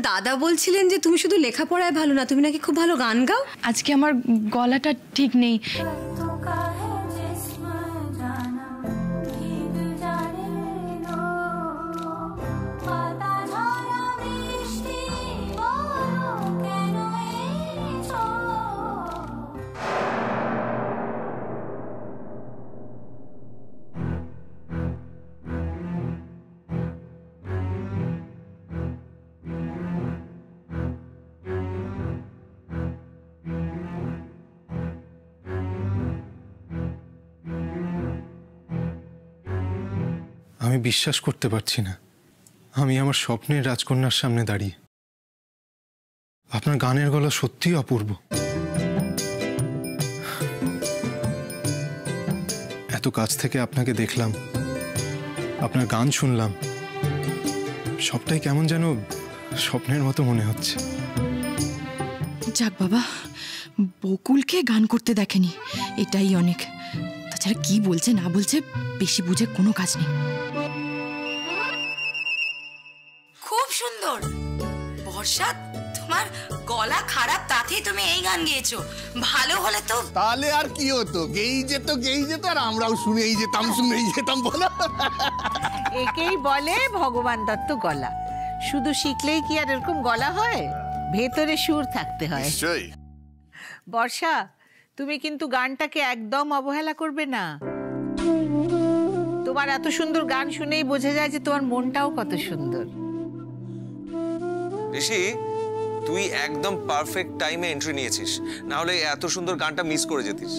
দাদা বলছিলেন যে তুমি শুধু লেখাপড়ায় ভালো না, তুমি নাকি খুব ভালো গান গাও। আজকে আমার গলাটা ঠিক নেই। আমি বিশ্বাস করতে পারছি না আমি আমার স্বপ্নের রাজকন্যার সামনে দাঁড়িয়ে। আপনার গানের গলা সত্যিই অপূর্ব। এত কাছ থেকে আপনাকে দেখলাম, আপনার গান শুনলাম, সবটাই কেমন যেন স্বপ্নের মতো মনে হচ্ছে। যাক বাবা, বকুলকে গান করতে দেখেনি, এটাই অনেক। তাছাড়া কি বলছে না বলছে বেশি বুঝে কোনো কাজ নেই। খুব সুন্দর বর্ষা, তোমার গলা খারাপ তাতেই তুমি এই গান গেয়েছো, ভালো হলে তো। তাহলে আর কি হতো, গেই যেত আর আমরাও শুনেই যেতাম বলো। একেই বলে ভগবান দত্ত গলা। শুধু শিখলেই কি আর এরকম গলা হয়? ভেতরে সুর থাকতে হয়। নিশ্চয়ই। বর্ষা, তুমি কিন্তু গানটাকে একদম অবহেলা করবে না। তোমার এত সুন্দর গান শুনেই বোঝা যায় যে তোমার মনটাও কত সুন্দর। ঋষি, তুই একদম পারফেক্ট টাইমে এন্ট্রি নিয়েছিস, না হলে এত সুন্দর গানটা মিস করে যেতিস।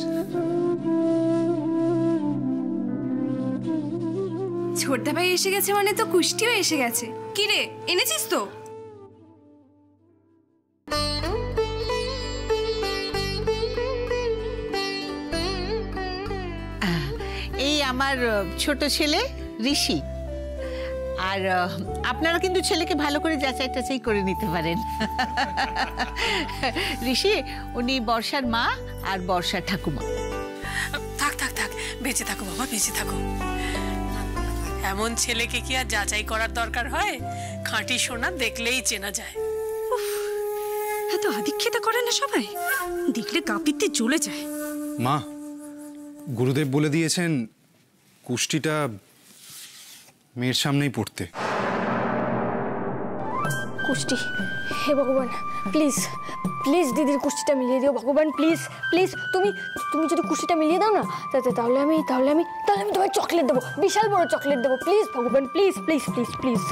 ছোটদা ভাই এসে গেছে মানে তো কুষ্টিও এসে গেছে। কি রে, এনেছিস তো? এই আমার ছোট ছেলে ঋষি। আর আপনারা কিন্তু ছেলেকে ভালো করে যাচাই টাচাই করে নিতে পারেন। ঋষি, উনি বর্ষার মা আর বর্ষার ঠাকুমা। থাক থাক থাক, বেঁচে থাকো বাবা, বেঁচে থাকো। এমন ছেলেকে কি আর যাচাই করার দরকার হয়? খাঁটি সোনা দেখলেই চেনা যায়। এত আদিক্ষেত করে না সবাই, দেখলে কাঁপিতে জ্বলে যায়। মা, গুরুদেব বলে দিয়েছেন কুষ্টিটা মেয়ের সামনেই পড়তে। কুষ্টি, হে ভগবান, প্লিজ প্লিজ দিদির কুষ্টিটা মিলিয়ে দিও ভগবান, প্লিজ প্লিজ। তুমি যদি কুষ্টিটা মিলিয়ে দাও না, তাহলে আমি তোমায় চকলেট দেবো, বিশাল বড় চকলেট দেবো। প্লিজ ভগবান, প্লিজ প্লিজ প্লিজ প্লিজ।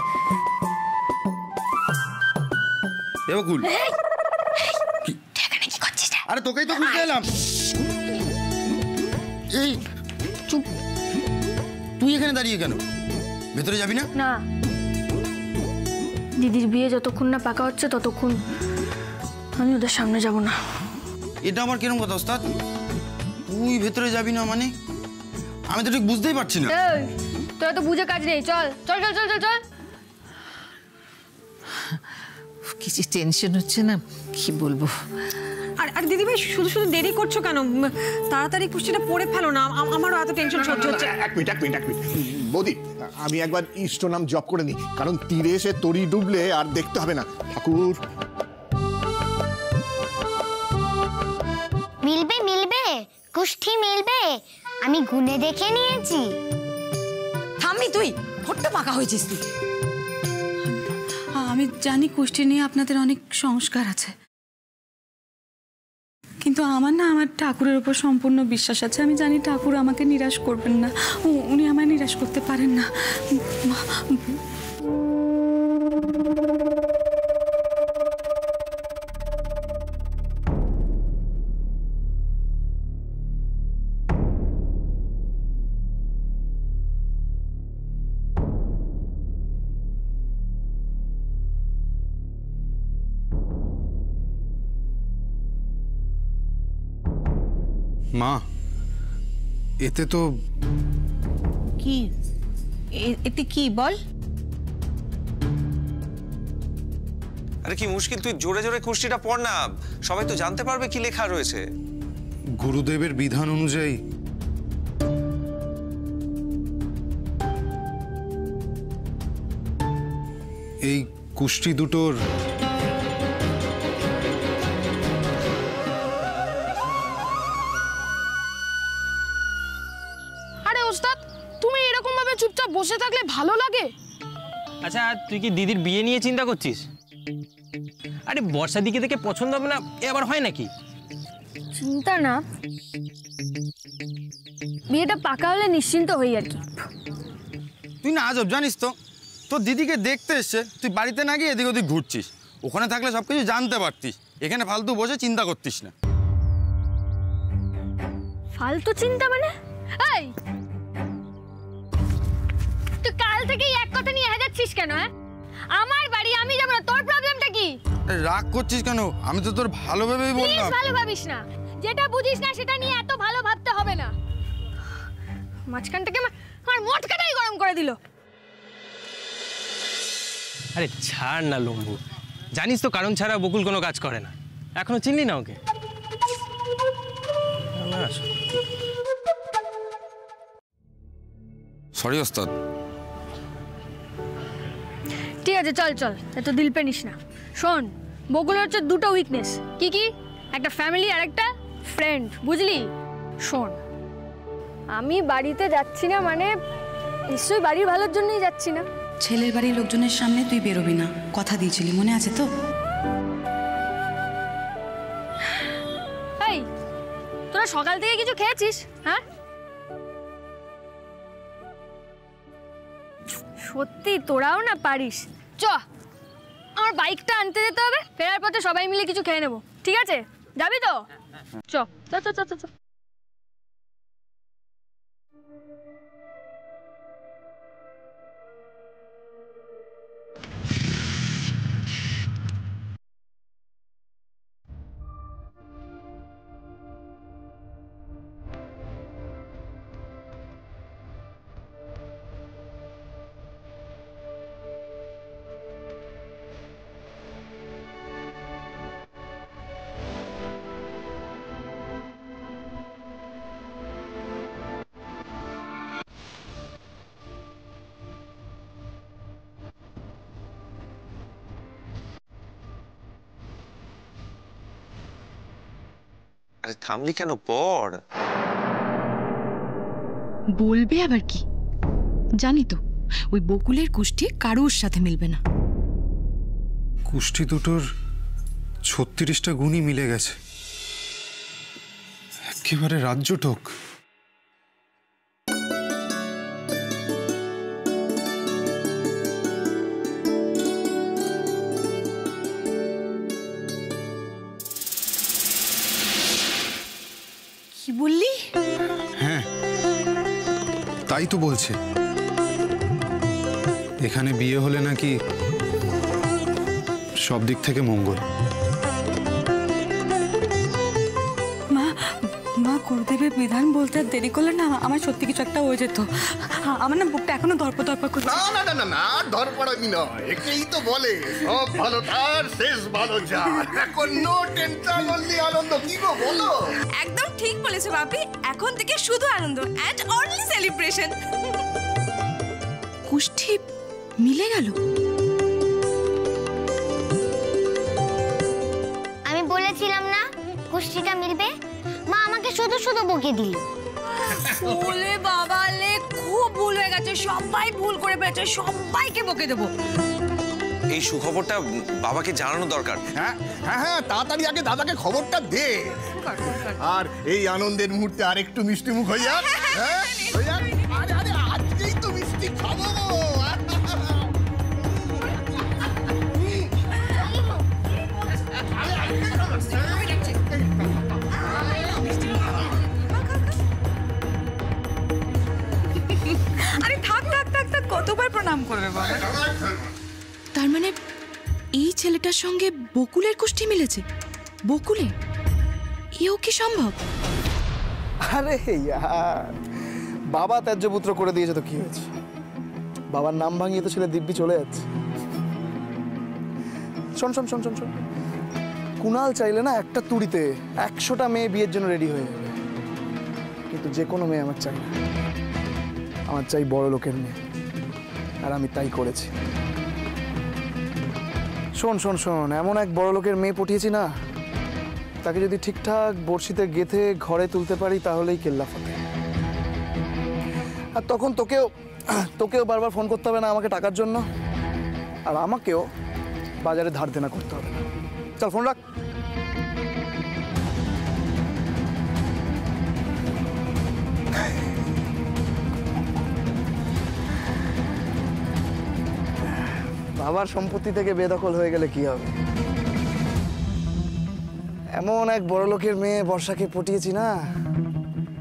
বকুল, কি করছিস? আরে তোকেই তো খুঁজতে এলাম। এই চুপ, তুই এখানে দাঁড়িয়ে কেন? ভেতরে যাবি না? না, দিদির বিয়ে যতক্ষণ না পাকা হচ্ছে ততক্ষণ আমি ওদের সামনে যাব না। এটা আমার কিরকম কথা ওস্তাদ? তুই ভেতরে যাবি না মানে? আমি তো ঠিক বুঝতেই পারছি না। তোরা তো বুঝে কাজ নেই, চল চল চল চল চল চল। কিছু টেনশন হচ্ছে না, কি বলবো। আর দিদি ভাই শুধু শুধু দেরি করছো কেন? তাড়াতাড়ি কুষ্টিটা পড়ে ফেলো না, আমারও এত টেনশন সহ্য হচ্ছে। এক মিনিট বৌদি, আমি একবার ইষ্ট নাম জপ করে নিই, কারণ তীরে এসে তরি ডুবলে আর দেখতে হবে না। ঠাকুর, মিলবে কুষ্টি মিলবে, আমি গুনে দেখে নিয়েছি। থামবি তুই, বড্ড পাকা হয়েছিস তুই। আমি জানি কুষ্টি নিয়ে আপনাদের অনেক সংস্কার আছে, কিন্তু আমার ঠাকুরের উপর সম্পূর্ণ বিশ্বাস আছে। আমি জানি ঠাকুর আমাকে নিরাশ করবেন না, উনি আমায় নিরাশ করতে পারেন না। মা, এতে তো কি? এতে কি বল? আরে কি মুশকিল, তুই জোরে জোরে কুষ্টিটা পড় না, সবাই তো জানতে পারবে কি লেখা রয়েছে। গুরুদেবের বিধান অনুযায়ী এই কুষ্টি দুটোর ওস্তাদ, তুমি এরকম ভাবে চুপচাপ বসে থাকলে ভালো লাগে? আচ্ছা তুই কি দিদির বিয়ে নিয়ে চিন্তা করছিস? আরে বর্ষা দিকে দেখে পছন্দ হবে না এ আবার হয় নাকি? চিন্তা না, বিয়েটা পাকা হলে নিশ্চিন্ত হই আর কি। তুই না আজব জানিস তো, তোর দিদিকে দেখতে এসছে, তুই বাড়িতে না গিয়ে এদিক ওদিক ঘুরছিস। ওখানে থাকলে সব কিছু জানতে পারতিস, এখানে ফালতু বসে চিন্তা করতিস না। ফালতু চিন্তা মানে? এই তুই কাল থেকেই এক কথা নিয়ে হাজাচ্ছিস কেন? হ্যাঁ, আমার বাড়ি, আমি যাব না, তোর প্রবলেমটা কি? রাগ করছিস কেন? আমি তো তোর ভালো ভেবেই বললাম। ভালো ভাবিস না, যেটা বুঝিস না সেটা নিয়ে এত ভালো ভাবতে হবে না। মাঝখান থেকে আমার মোটকাটাই গরম করে দিল। আরে ছাড় না লম্বু, জানিস তো কারণ ছাড়া বকুল কোনো কাজ করে না। এখনো চিনলি না ওকে? সরি ওস্তাদ। ঠিক আছে, চল চল, এত দিল পে নিস না। শোন, বকুলের হচ্ছে দুটো উইকনেস। কি কি? একটা ফ্যামিলি আর একটা ফ্রেন্ড, বুঝলি? শোন, আমি বাড়িতে যাচ্ছি না মানে নিশ্চয়ই বাড়ির ভালোর জন্যই যাচ্ছি না। ছেলের বাড়ির লোকজনের সামনে তুই বেরোবি না, কথা দিয়েছিলি, মনে আছে তো? এই, তোরা সকাল থেকে কিছু খেয়েছিস? হ্যাঁ, সত্যি তোরাও না পারিস। চ, আমার বাইকটা আনতে যেতে হবে, ফেরার পথে সবাই মিলে কিছু খেয়ে নেবো, ঠিক আছে? যাবি তো? চ চ চ চ চ। আরে থামলি কেন? পড়। বলবে আবার কি? জানি তো ওই বকুলের কুষ্টি কারোর সাথে মিলবে না। কুষ্টি দুটোর 36টা গুণই মিলে গেছে, একেবারে রাজ্যটক। কি বললি? হ্যাঁ, তাই তো বলছে। এখানে বিয়ে হলে নাকি সব দিক থেকে মঙ্গল। মা, মা গুরুদেবের বিধান বলতে আর দেরি করলে না আমার সত্যি কিছু একটা হয়ে যেত। আমার না বুকটা এখনো ধরপা করছে। না না না না না, ধরপড়ামি নয়, একেই তো বলে সব ভালো তার শেষ ভালো যার। এখন নো টেনশন, অনলি আনন্দ। কি গো বলো? একদম ঠিক বলেছো বাপি, এখন থেকে শুধু আনন্দ এন্ড অনলি সেলিব্রেশন। কুষ্টি মিলে গেল। আমি বলেছিলাম না কুষ্টিটা মিলবে? মা আমাকে শুধু শুধু বকে দিল। বলে বাবা লে, খুব ভুল হয়ে গেছে, সবাই ভুল করে ফেলেছে, সবাইকে বকে দেবো। এই সুখবরটা বাবাকে জানানো দরকার। হ্যাঁ হ্যাঁ হ্যাঁ, তাড়াতাড়ি আগে দাদাকে খবরটা দে। আর এই আনন্দের মুহূর্তে আরেকটু মিষ্টি মুখ হইয়া। হ্যাঁ হইয়া। আরে আরে, আজকেই তো মিষ্টি খাবো। আরে থাক থাক থাক থাক, কতবার প্রণাম করবে বাবা? তার মানে এই ছেলেটার সঙ্গে বকুলের কুষ্টি মিলেছে? বকুলের? এও কি সম্ভব? আরে ইয়ার, বাবা ত্যায্যপুত্র করে দিয়েছে তো কি হয়েছে? বাবার নাম ভাঙিয়ে তো ছেলে দিব্যি চলে যাচ্ছে। শোন শোন শোন শোন শোন, কুণাল চাইলে না একটা তুড়িতে 100টা মেয়ে বিয়ের জন্য রেডি হয়ে যাবে, কিন্তু যে কোনো মেয়ে আমার চাই না। আমার চাই বড় লোকের মেয়ে, আর আমি তাই করেছি। শোন শোন শোন, এমন এক বড় লোকের মেয়ে পটিয়েছি না, তাকে যদি ঠিকঠাক বড়শিতে গেঁথে ঘরে তুলতে পারি তাহলেই কেল্লা ফতে। আর তখন তোকেও বারবার ফোন করতে হবে না আমাকে টাকার জন্য, আর আমাকেও বাজারে ধার দেনা করতে হবে না। চল ফোন রাখ। বাবার সম্পত্তি থেকে বেদখল হয়ে গেলে কি হবে? এমন এক বড় লোকের মেয়ে বর্ষাকে পটিয়েছি না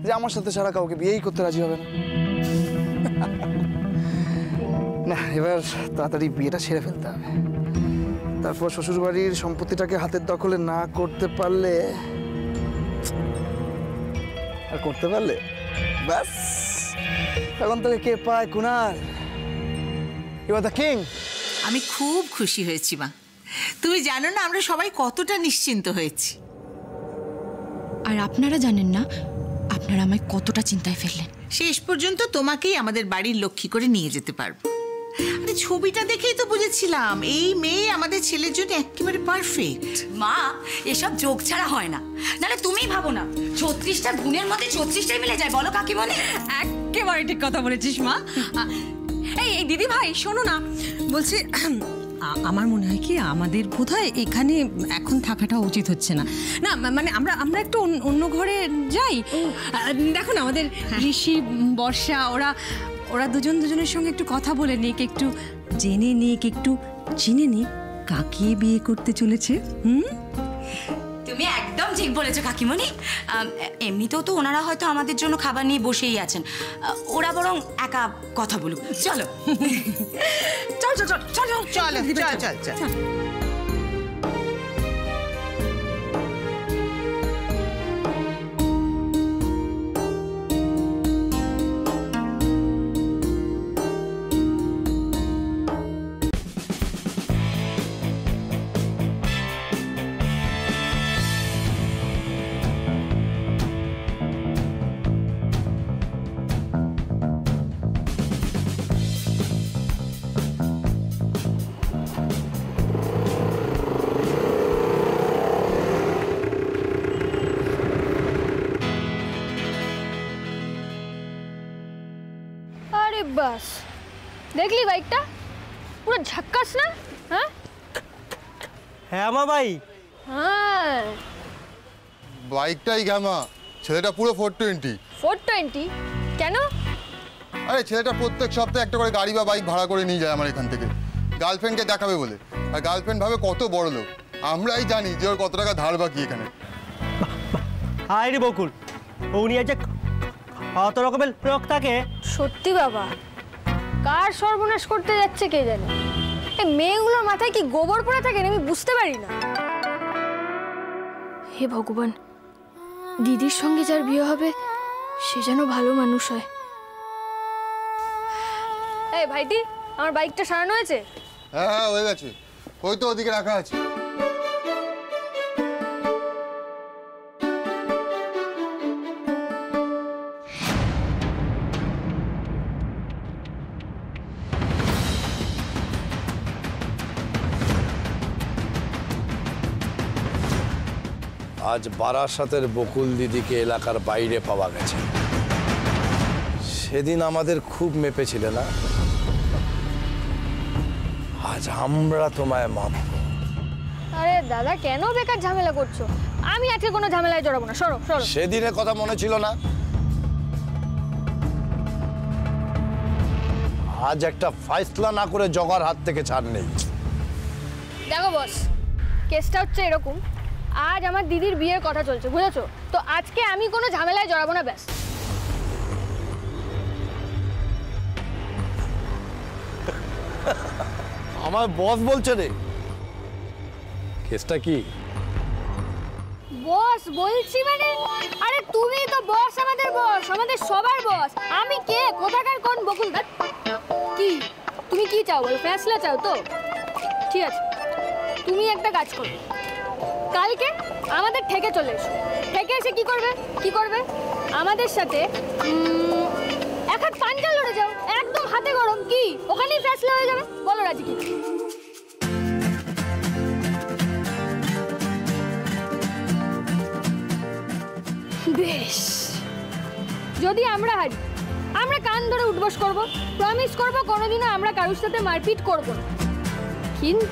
যে আমার সাথে ছাড়া কাউকে বিয়েই করতে রাজি হবে না। না, এবার তাড়াতাড়ি বিয়েটা সেরে ফেলতে হবে। তারপর শ্বশুরবাড়ির সম্পত্তিটাকে হাতের দখলে না করতে পারলে ব্যাস তখন তোকে কে পায় Kunal? You are the king. আমি খুব খুশি হয়েছি মা। তুমি জানো না আমরা সবাই কতটা নিশ্চিন্ত হয়েছি। আর আপনারা জানেন না আপনারা আমায় কতটা চিন্তায় ফেললেন। শেষ পর্যন্ত তোমাকেই আমাদের বাড়ির লক্ষ্মী করে নিয়ে যেতে পারবো। আরে ছবিটা দেখেই তো বুঝেছিলাম এই মেয়ে আমাদের ছেলের জন্য একেবারে পারফেক্ট। মা, এসব যোগ ছাড়া হয় না। নাহলে তুমিই ভাবো না 36টা গুণের মধ্যে 36টাই মিলে যায়, বলো কাকিমণি? একেবারে ঠিক কথা বলেছিস মা। এই দিদি ভাই শোনো না, বলছি আমার মনে হয় কি আমাদের বোধহয় এখানে এখন থাকাটা উচিত হচ্ছে না। না মানে আমরা একটু অন্য ঘরে যাই। দেখো না আমাদের ঋষি, বর্ষা ওরা দুজনের সঙ্গে একটু কথা বলে নিক, একটু জেনে নিক, একটু চিনে নিক কাকে বিয়ে করতে চলেছে। তুমি একদম ঠিক বলেছো কাকিমণি। এমনিতেও তো ওনারা হয়তো আমাদের জন্য খাবার নিয়ে বসেই আছেন, ওরা বরং একা কথা বলুক। চলো চল চল চল চল চল চল চল চল। আরে বাস, দেখলি বাইকটা পুরো ঝাক্কাস না? হ্যাঁ হ্যাঁ মা ভাই, হ্যাঁ বাইকটাই ঘামা, ছেলেটা পুরো 420। 420 কেন? আরে ছেলেটা প্রত্যেক সপ্তাহে একটা করে গাড়ি বা বাইক ভাড়া করে নিয়ে যায় আমার এখান থেকে, গার্লফ্রেন্ডকে দেখাবে বলে। আর গার্লফ্রেন্ড ভাবে কত বড় লোক, আমরাই জানি যে ওর কত টাকা ধার বাকি এখানে। হাই রে বকুল, উনি যে কত রকমের লোক থাকে। সত্যি বাবা, কার সর্বনাশ করতে যাচ্ছে কে জানে। এই মেয়েগুলোর মাথায় কি গোবর পড়ে থাকে আমি বুঝতে পারি না। হে ভগবান, দিদির সঙ্গে যার বিয়ে হবে সে যেন ভালো মানুষ হয়। এই ভাইটি, আমার বাইকটা সারানো হয়েছে? হ্যাঁ হ্যাঁ হয়ে গেছে, ওই তো ওদিকে রাখা আছে। আজ বারাসাতের বকুল দিদিকে এলাকার বাইরে পাওয়া গেছে। সেদিন আমাদের খুব মেপেছিলে না, আজ আমরা তোমায় মাপব। আরে দাদা, কেন বেকার ঝামেলা করছো? আমি আজকে কোনো ঝামেলায় জড়াবো না। সরো সরো। সেদিনের কথা মনে ছিল না? আজ একটা ফাইসলা না করে জগার হাত থেকে ছাড় নেই। দেখো বস, কেসটা হচ্ছে এরকম, আজ আমার দিদির বিয়ের কথা চলছে, বুঝেছো তো? আজকে আমি কোনো ঝামেলায় জড়াবো না, ব্যাস। আমার বস বলছে রে, কেসটা কি? বস বলছি মানে? আরে তুমি তো বস, আমাদের বস, আমাদের সবার বস। আমি কে, কোথাকার কোন বকুল? কি তুমি কি চাও বলো? ফ্যাসলা চাও তো? ঠিক আছে, তুমি একটা কাজ করো, কালকে আমাদের ঠেকে চলে এসো। ঠেকে এসে কি করবে? আমাদের সাথে এক হাত পাঞ্জা লড়ে যাও, একদম হাতে গরম। কি ওখানেই ফ্যাসলা হয়ে যাবে? বলো রাজি কি? বেশ, যদি আমরা হারি আমরা কান ধরে উঠবস করব, প্রমিস করব কোনোদিনও আমরা কারোর সাথে মারপিট করব না। কিন্তু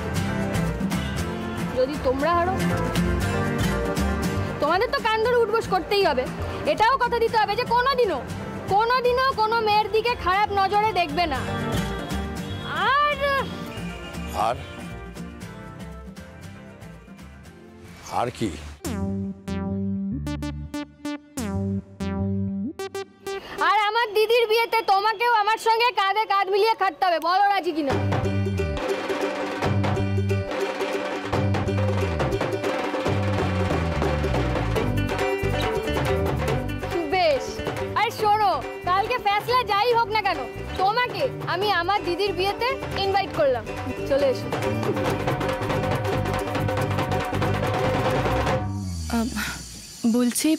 যদি তোমরা হারো, তোমাদের তো কান ধরে উঠবস করতেই হবে। এটাও কথা দিতে হবে যে কোনোদিনও কোনো মেয়ের দিকে খারাপ নজরে দেখবে না। আর আর কি? আর আমার দিদির বিয়েতে তোমাকেও আমার সঙ্গে কাঁধে কাঁধ মিলিয়ে খাটতে হবে, বলো রাজি কিনা? বেশ, আর শোনো, কালকে ফেসলা যাই হোক না কেন, তোমাকে আমি আমার দিদির বিয়েতে ইনভাইট করলাম, চলে এসো। বলছি,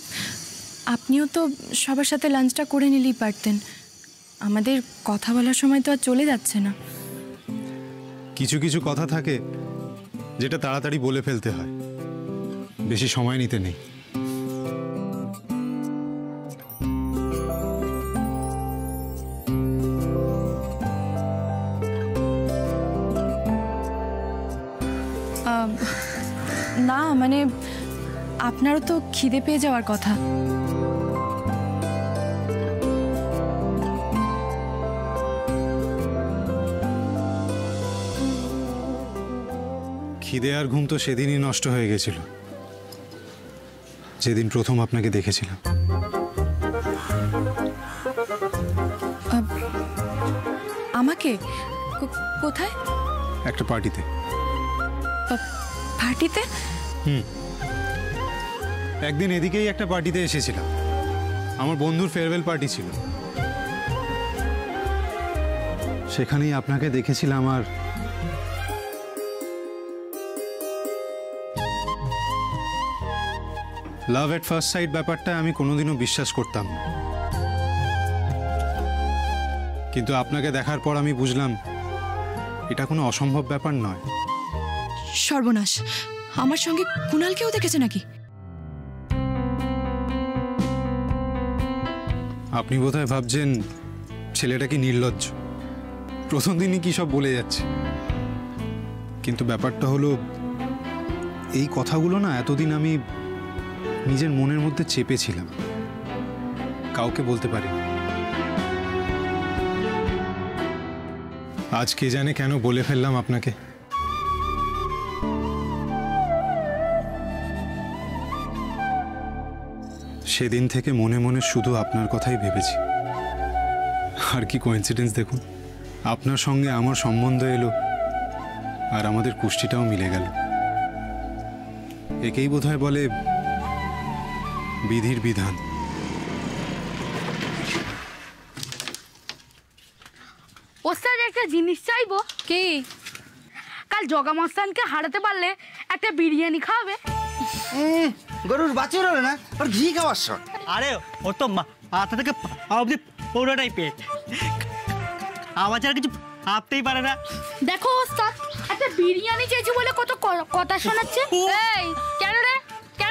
আপনিও তো সবার সাথে লাঞ্চটা করে নিলেই পারতেন। আমাদের কথা বলার সময় তো আর চলে যাচ্ছে না। কিছু কিছু কথা থাকে যেটা তাড়াতাড়ি বলে ফেলতে হয়, বেশি সময় নিতে নেই। না মানে আপনারও তো খিদে পেয়ে যাওয়ার কথা। খিদে আর ঘুম তো সেদিনই নষ্ট হয়ে গেছিল, যেদিন প্রথম আপনাকে দেখেছিলাম। আমাকে? কোথায়? একটা পার্টিতে। পার্টিতে? একদিন এদিকেই একটা পার্টিতে এসেছিলাম, আমার বন্ধুর ফেয়ারওয়েল পার্টি ছিল, সেখানেই আপনাকে দেখেছিলাম। আর লাভ এট ফার্স্ট সাইট ব্যাপারটা আমি কোনোদিনও বিশ্বাস করতাম না, কিন্তু আপনাকে দেখার পর আমি বুঝলাম এটা কোনো অসম্ভব ব্যাপার নয়। সর্বনাশ, আমার সঙ্গে কুণালকেও দেখেছে নাকি? আপনি বোধহয় ভাবছেন ছেলেটা কি নির্লজ্জ, প্রথম দিনই কি সব বলে যাচ্ছে, কিন্তু ব্যাপারটা হলো এই কথাগুলো না এতদিন আমি নিজের মনের মধ্যে চেপেছিলাম, কাউকে বলতে পারিনি। আজ কে জানে কেন বলে ফেললাম আপনাকে। সেদিন থেকে মনে মনে শুধু আপনার কথাই ভেবেছি। আর কি কোইন্সিডেন্স দেখুন, আপনার সঙ্গে আমার সম্বন্ধ এলো আর আমাদের কুষ্টিটাও মিলে গেল। একেই বোধহয় বলে বিধির বিধান। ওস্তাদ একটা জিনিস চাইবো। কি? কাল জগা মস্তানকে হারাতে পারলে একটা বিরিয়ানি খাওয়াবে। গরুর বাছুর হলো না, ওর ঘি খাওয়ার শখ। আরে ও তো মাথা থেকে পা অবধি পুরোটাই পেট, আমার ছাড়া কিছু ভাবতেই পারে না। দেখো ওস্তাদ, একটা বিরিয়ানি চেয়েছি বলে কত কথা শোনাচ্ছে। এই কেন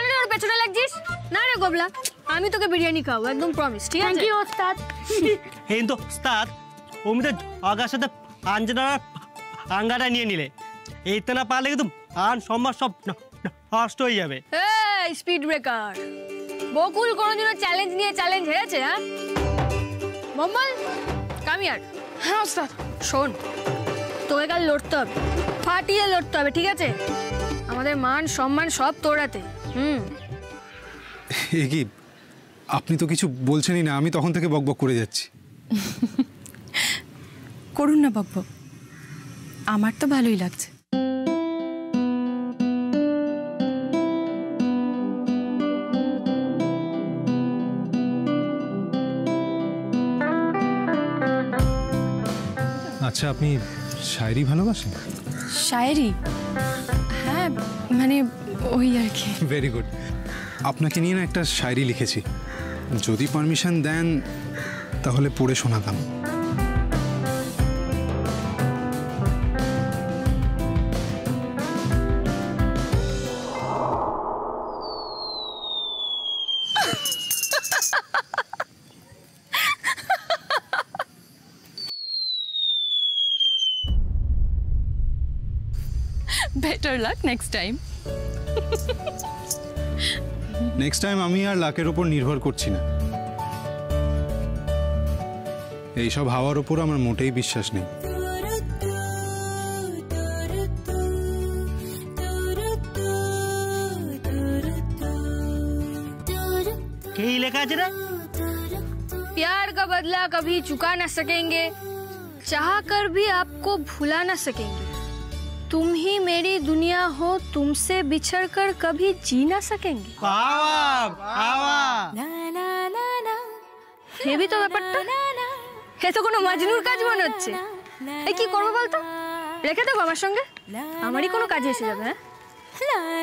রে ওর পেছনে লাগছিস? না রে গোবলা, আমি তোকে বিরিয়ানি খাওয়াবো, একদম প্রমিস, ঠিক আছে? থ্যাংক ইউ ওস্তাদ। কিন্তু ওস্তাদ, তুমি তো আগার সাথে আঞ্জনার আঙ্গাটা নিয়ে নিলে, এইতে না পারলে কিন্তু আন সম্মান সব নষ্ট হয়ে যাবে। এই স্পিড ব্রেকার, বকুল কোনোদিনও চ্যালেঞ্জ নিয়ে চ্যালেঞ্জ হেরেছে? হ্যাঁ মম্মল, কাম হিয়ার। হ্যাঁ ওস্তাদ। শোন, তোকে কাল লড়তে হবে, ফাটিয়ে লড়তে হবে, ঠিক আছে? আমাদের মান সম্মান সব তোড়াতে। এ কি, আপনি তো কিছু বলছেনই না, আমি তখন থেকে বকবক করে যাচ্ছি। করুন না বকবক, আমার তো ভালোই লাগছে। আচ্ছা, আপনি শায়রি ভালোবাসেন? শায়রি? হ্যাঁ, মানে ওই আর কি। Very good. আপনাকে নিয়ে না একটা শায়রি লিখেছি, যদি পারমিশন দেন তাহলে পড়ে শোনাতাম। Better luck next time. Next time আমি আর লাকের ওপর নির্ভর করছি না। এইসব হাওয়ার ওপর আমার মোটেই বিশ্বাস নেই। কি লেখা আছে রে? प्यार का बदला कभी चुका ना सकेंगे, चाह कर भी आपको भुला ना सकेंगे, तुम ही मेरी दुनिया हो, तुमसे बिछड़ कर कभी जी ना सकेंगे। ये भी तो ব্যাপারটা, এ তো কোনো মাজনুর কাজ মনে হচ্ছে। এই কি করবো বলতো, রেখে দেবো আমার সঙ্গে, আমারই কোনো কাজে এসে যাবে। হ্যাঁ